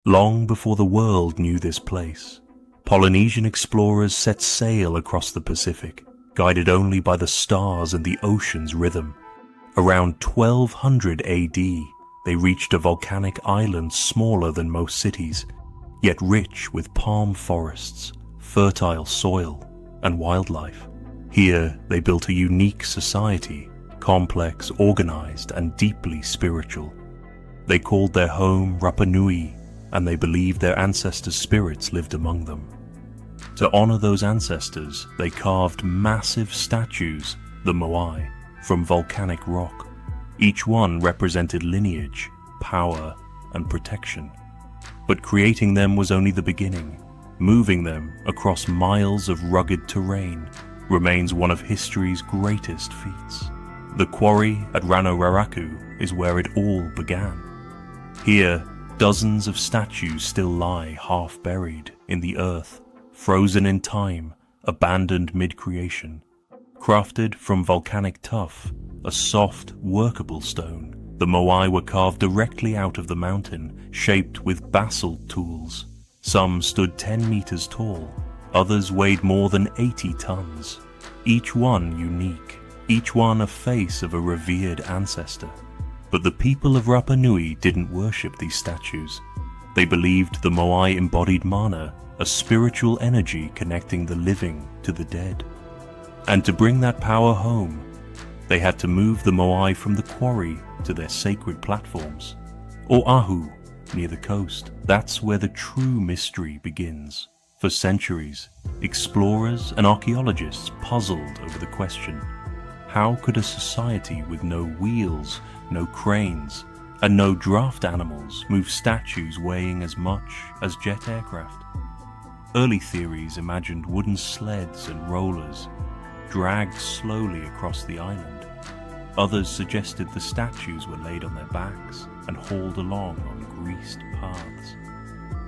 Long before the world knew this place, Polynesian explorers set sail across the Pacific, guided only by the stars and the ocean's rhythm. Around 1200 AD, they reached a volcanic island smaller than most cities, yet rich with palm forests, fertile soil, and wildlife. Here, they built a unique society, complex, organized, and deeply spiritual. They called their home Rapa Nui, and they believed their ancestors' spirits lived among them. To honor those ancestors, they carved massive statues, the Moai, from volcanic rock. Each one represented lineage, power, and protection. But creating them was only the beginning. Moving them across miles of rugged terrain remains one of history's greatest feats. The quarry at Rano is where it all began. Here, dozens of statues still lie half buried in the earth, frozen in time, abandoned mid-creation. Crafted from volcanic tuff, a soft, workable stone, the Moai were carved directly out of the mountain, shaped with basalt tools. Some stood 10 meters tall, others weighed more than 80 tons. Each one unique, each one a face of a revered ancestor. But the people of Rapa Nui didn't worship these statues. They believed the Moai embodied mana, a spiritual energy connecting the living to the dead. And to bring that power home, they had to move the Moai from the quarry to their sacred platforms. Oahu, near the coast, that's where the true mystery begins. For centuries, explorers and archaeologists puzzled over the question: how could a society with no wheels, no cranes, and no draft animals move statues weighing as much as jet aircraft? Early theories imagined wooden sleds and rollers dragged slowly across the island. Others suggested the statues were laid on their backs and hauled along on greased paths.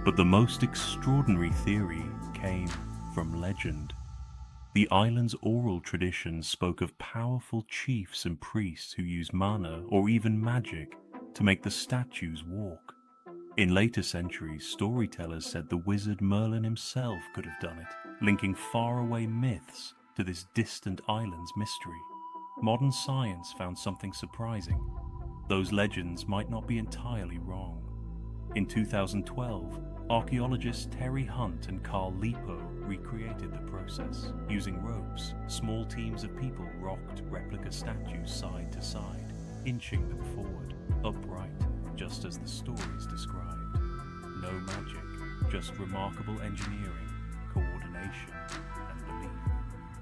But the most extraordinary theory came from legend. The island's oral tradition spoke of powerful chiefs and priests who used mana or even magic to make the statues walk. In later centuries, storytellers said the wizard Merlin himself could have done it, linking faraway myths to this distant island's mystery. Modern science found something surprising. Those legends might not be entirely wrong. In 2012, archaeologists Terry Hunt and Carl Lipo recreated the process. Using ropes, small teams of people rocked replica statues side to side, inching them forward, upright, just as the stories described. No magic, just remarkable engineering, coordination, and belief.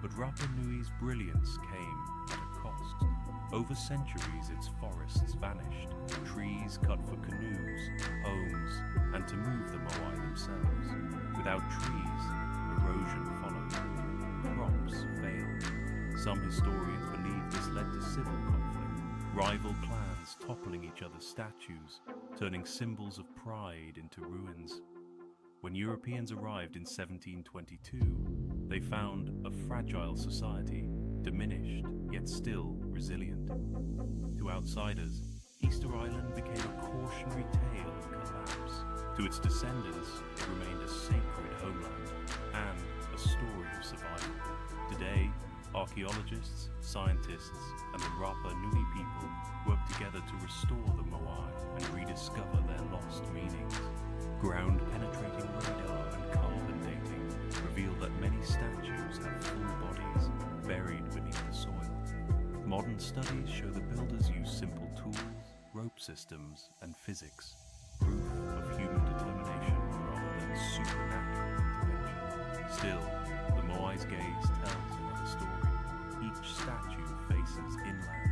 But Rapa Nui's brilliance came at a cost. Over centuries, its forests vanished, trees cut for canoes, homes, and to move the Moai themselves. Without trees, erosion followed. Crops failed. Some historians believe this led to civil conflict, rival clans toppling each other's statues, turning symbols of pride into ruins. When Europeans arrived in 1722, they found a fragile society, diminished yet still resilient. To outsiders, Easter Island became a cautionary tale of collapse. To its descendants, it remained a sacred homeland and a story of survival. Today, archaeologists, scientists, and the Rapa Nui people work together to restore the Moai and rediscover their lost meanings. Ground-penetrating radar and carbon dating reveal that many statues have full bodies buried beneath the soil. Modern studies show the builders used simple tools, rope systems, and physics, proof of human determination rather than supernatural intervention. Still, the Moai's gaze tells another story. Each statue faces inland,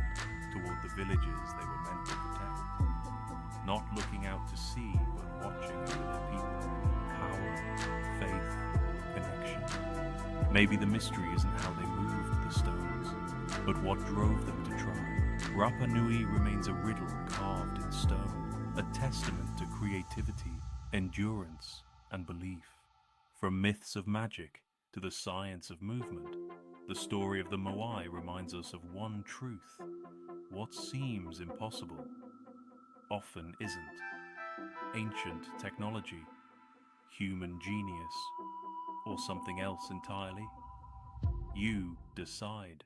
toward the villages they were meant to protect. Not looking out to sea, but watching over their people. Power, faith, connection. Maybe the mystery isn't how they moved the stones, but what drove them to try. Rapa Nui remains a riddle carved in stone, a testament to creativity, endurance, and belief. From myths of magic to the science of movement, the story of the Moai reminds us of one truth: what seems impossible often isn't. ancient technology, human genius, or something else entirely? You decide.